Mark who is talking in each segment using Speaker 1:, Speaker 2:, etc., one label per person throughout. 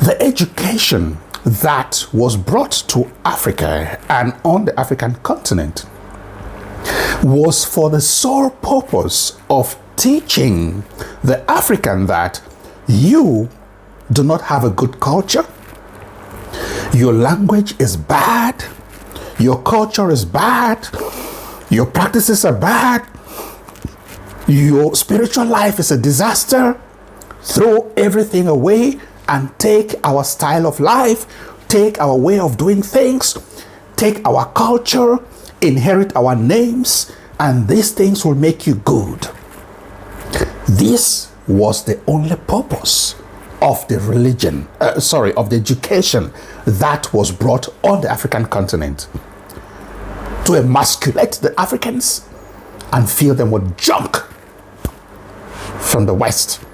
Speaker 1: The education that was brought to Africa and on the African continent was for the sole purpose of teaching the African that you do not have a good culture, your language is bad, your culture is bad, your practices are bad, your spiritual life is a disaster. Throw everything away and take our style of life, take our way of doing things, take our culture, inherit our names, and these things will make you good. This was the only purpose of the religion, of the education that was brought on the African continent, to emasculate the Africans and fill them with junk from the West.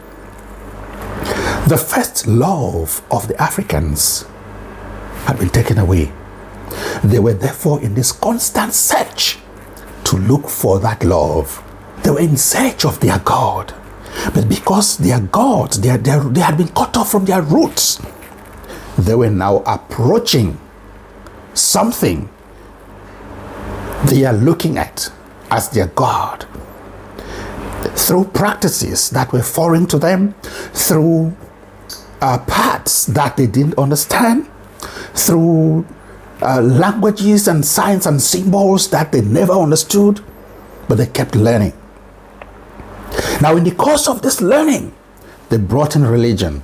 Speaker 1: The first love of the Africans had been taken away. They were therefore in this constant search to look for that love. They were in search of their God. But because their God, they had been cut off from their roots, they were now approaching something they are looking at as their God. Through practices that were foreign to them, through paths that they didn't understand, through languages and signs and symbols that they never understood, but they kept learning. Now, in the course of this learning, they brought in religion.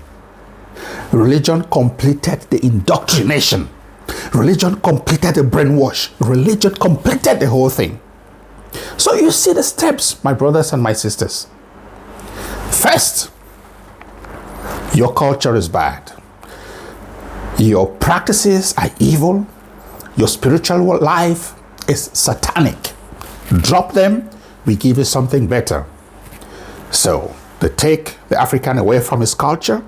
Speaker 1: Religion completed the indoctrination. Religion completed the brainwash. Religion completed the whole thing. So you see the steps, my brothers and my sisters. First, your culture is bad. Your practices are evil. Your spiritual life is satanic. Drop them, we give you something better. So they take the African away from his culture.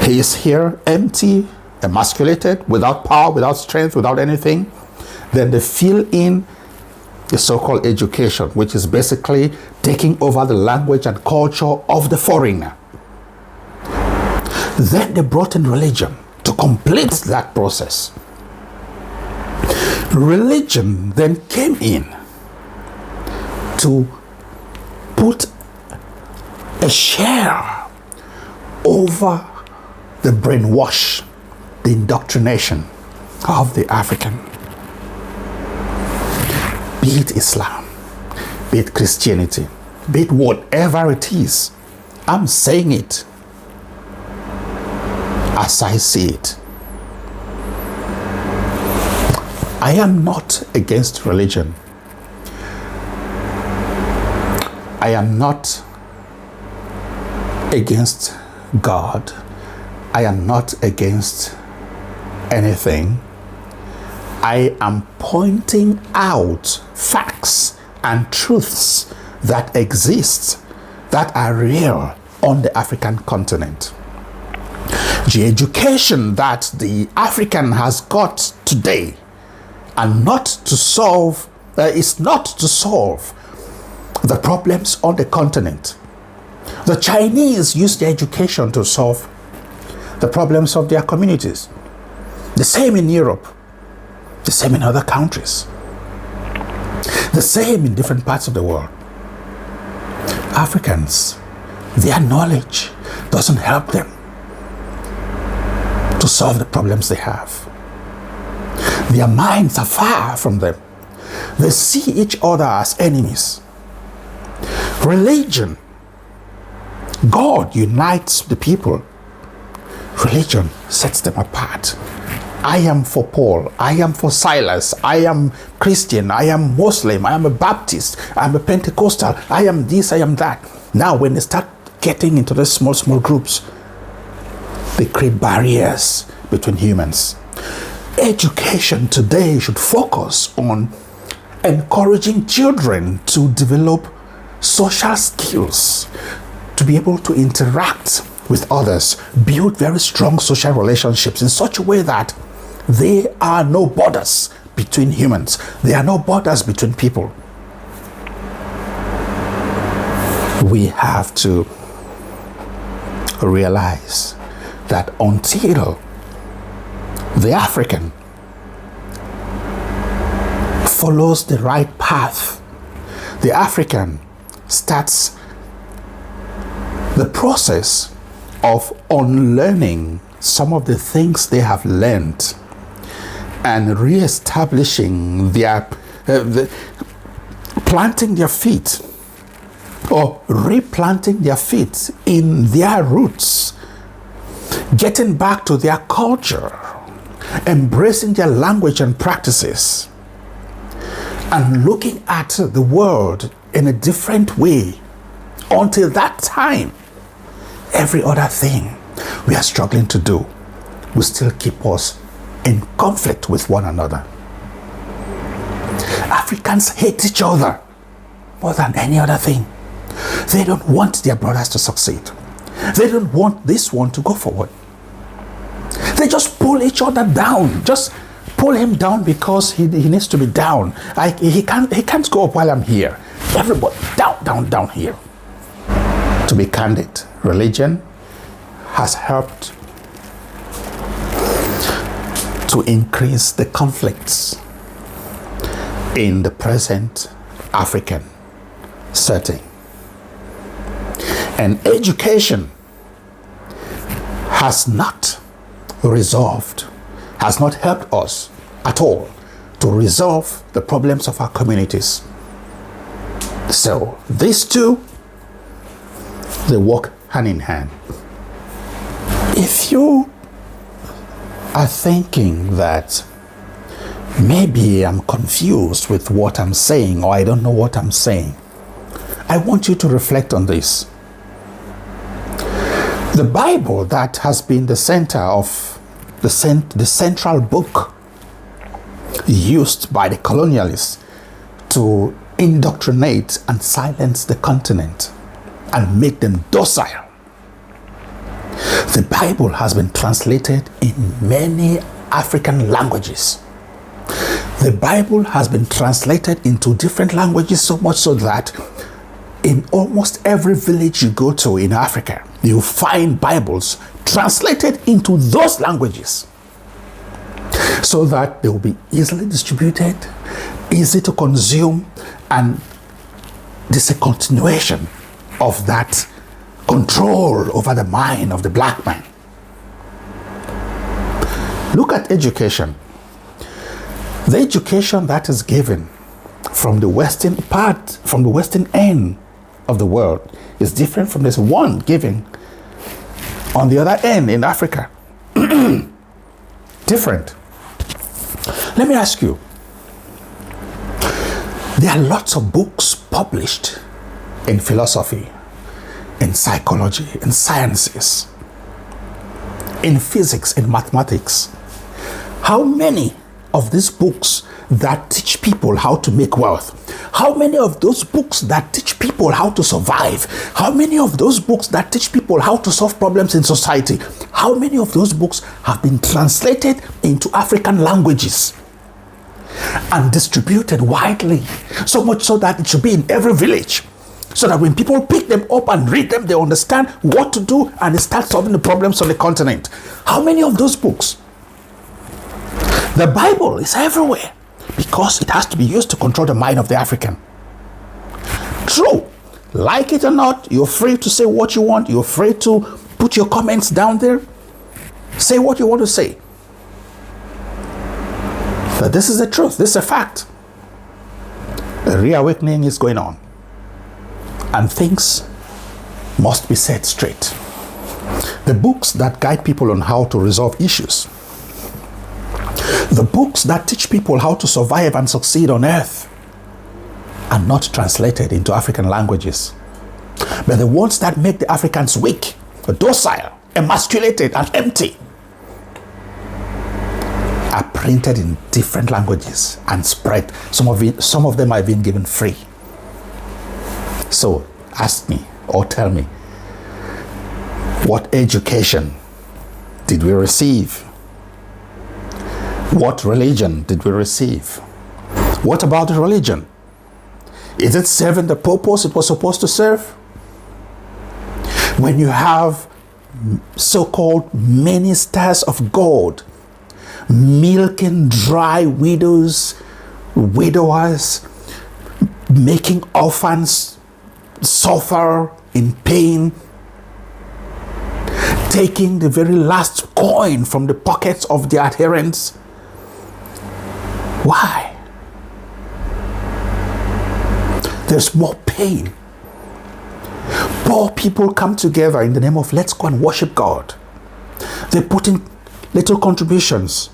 Speaker 1: He is here empty, emasculated, without power, without strength, without anything. Then they fill in the so-called education, which is basically taking over the language and culture of the foreigner. Then they brought in religion to complete that process. Religion then came in to put a share over the brainwash, the indoctrination of the African. Be it Islam, be it Christianity, be it whatever it is, I'm saying it as I see it. I am not against religion. I am not against God. I am not against anything. I am pointing out facts and truths that exist, that are real on the African continent. The education that the African has got today is not to solve the problems on the continent. The Chinese use their education to solve the problems of their communities. The same in Europe. The same in other countries. The same in different parts of the world. Africans, their knowledge doesn't help them to solve the problems they have. Their minds are far from them. They see each other as enemies. Religion, God unites the people. Religion sets them apart. I am for Paul, I am for Silas, I am Christian, I am Muslim, I am a Baptist, I am a Pentecostal, I am this, I am that. Now when they start getting into the small groups, they create barriers between humans. Education today should focus on encouraging children to develop social skills, to be able to interact with others, build very strong social relationships in such a way that there are no borders between humans. There are no borders between people. We have to realize that until the African follows the right path, the African starts the process of unlearning some of the things they have learned and re-establishing their planting their feet or replanting their feet in their roots, getting back to their culture, embracing their language and practices, and looking at the world in a different way. Until that time, every other thing we are struggling to do will still keep us in conflict with one another. Africans hate each other more than any other thing. They don't want their brothers to succeed. They don't want this one to go forward. They just pull each other down. Just pull him down because he needs to be down. He can't go up while I'm here. Everybody down here. To be candid, religion has helped to increase the conflicts in the present African setting. And education has not helped us at all to resolve the problems of our communities. So these two, they work hand in hand. If you are thinking that maybe I'm confused with what I'm saying or I don't know what I'm saying, I want you to reflect on this. The Bible, that has been the center of the central book used by the colonialists to indoctrinate and silence the continent and make them docile. The Bible has been translated in many African languages. The Bible has been translated into different languages, so much so that in almost every village you go to in Africa, you find Bibles translated into those languages so that they will be easily distributed, easy to consume, and this is a continuation of that control over the mind of the black man. Look at education. The education that is given from the western end of the world is different from this one given on the other end in Africa. Different. Let me ask you, there are lots of books published in philosophy, in psychology, in sciences, in physics, in mathematics. How many of these books that teach people how to make wealth? How many of those books that teach people how to survive? How many of those books that teach people how to solve problems in society? How many of those books have been translated into African languages and distributed widely, so much so that it should be in every village, so that when people pick them up and read them, they understand what to do and they start solving the problems on the continent? How many of those books? The Bible is everywhere because it has to be used to control the mind of the African. True, like it or not, you're free to say what you want. You're free to put your comments down there. Say what you want to say. But this is the truth. This is a fact. A reawakening is going on. And things must be set straight. The books that guide people on how to resolve issues, the books that teach people how to survive and succeed on earth, are not translated into African languages. But the ones that make the Africans weak, docile, emasculated, and empty are printed in different languages and spread. Some of them are being given free. So ask me or tell me, what education did we receive? What religion did we receive? What about the religion? Is it serving the purpose it was supposed to serve? When you have so-called ministers of God, milking dry widows, widowers, making orphans suffer in pain, taking the very last coin from the pockets of their adherents. Why? There's more pain. Poor people come together in the name of let's go and worship God. They put in little contributions.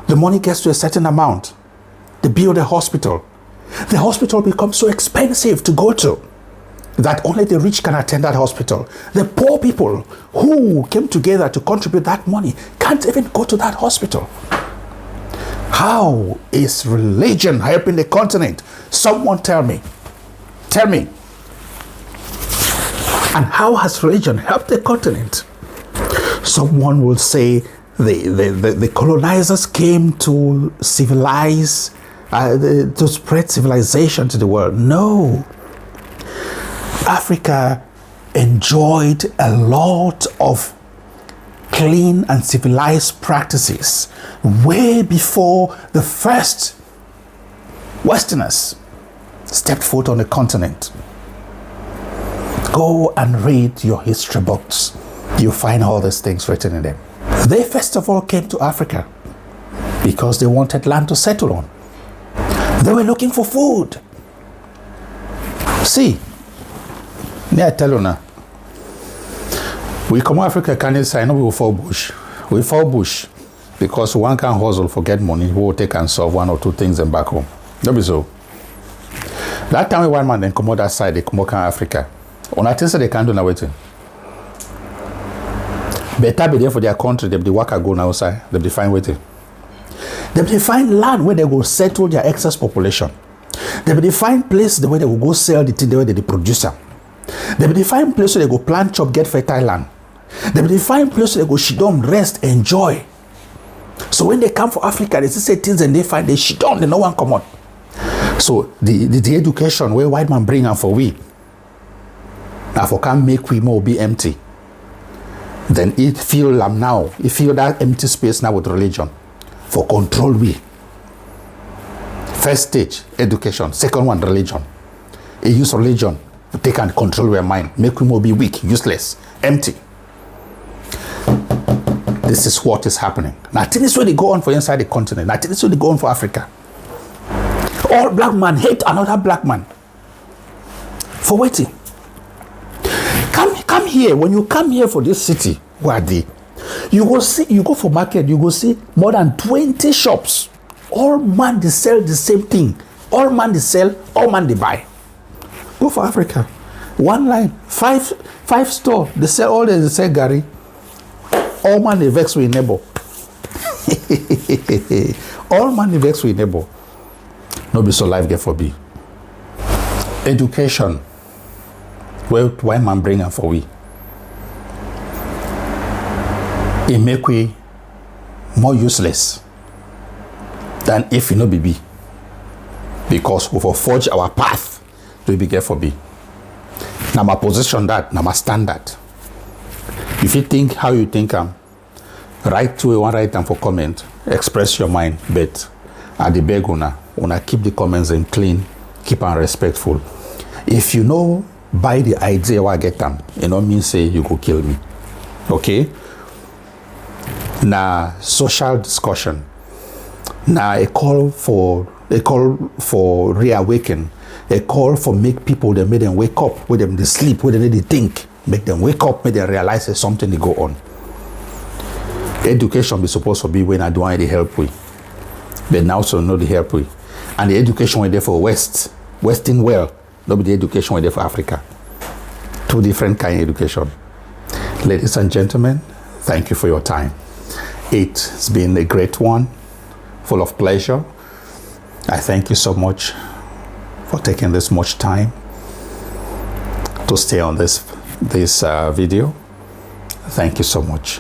Speaker 1: The money gets to a certain amount. They build a hospital. The hospital becomes so expensive to go to that only the rich can attend that hospital. The poor people who came together to contribute that money can't even go to that hospital. How is religion helping the continent? Someone tell me. Tell me. And how has religion helped the continent? Someone will say the colonizers came to civilize, to spread civilization to the world. No. Africa enjoyed a lot of clean and civilized practices way before the first Westerners stepped foot on the continent. Go and read your history books. You find all these things written in them. They first of all came to Africa because they wanted land to settle on. They were looking for food. See, may I tell you now, we come to Africa, can say, no, we will fall bush. We fall bush because one can hustle for get money, we will take and solve one or two things and back home. Don't be so. That time one man then come out that side, they come out Africa. On a thing they can't do now waiting. Better be there for their country, they be work go now outside, they be fine waiting. They be find land where they go settle their excess population. They be find place where they will go sell the thing the way they produce them. They be find place where they go plant chop, get fertile land. They be find place where they go sit down, rest, enjoy. So when they come for Africa, they say things and they find they shit down, they no one come out. So the education where white man bring them for we, now for can make we more be empty. Then it fill them now. It fill that empty space now with religion for control we. First stage, education. Second one, religion. It use religion to take and control your mind, make we more be weak, useless, empty. This is what is happening. Now, this is what they go on for inside the continent. Now, this is what they go on for Africa. All black man hate another black man. For waiting. Come here. When you come here for this city, where they, you go see, you go for market, you go see more than 20 shops. All man they sell the same thing. All man they sell, all man they buy. Go for Africa. One line, five store. They sell all they sell Gary. All man they vex with neighbor. All man they vex with neighbor. No be so life get for be. Education. Well, why man bring them for we? It make we more useless than if you no be. Because we will forge our path to be get for be. Now my position that, now my standard. If you think how you think write to a one write them for comment, express your mind, but at the beg una keep the comments in clean, keep them respectful. If you know by the idea why I get them, you know mean say you go kill me. Okay? Now social discussion. Now a call for reawaken, a call for make people that make them wake up, with them they sleep, with them they think, make them wake up, make them realize there's something they go on. Education be supposed to be when I do any help we, but now so know the help we, and the education we're there for Western world, not be the education we're there for Africa. Two different kind of education. Ladies and gentlemen, thank you for your time. It's been a great one, full of pleasure. I thank you so much for taking this much time to stay on this video. Thank you so much.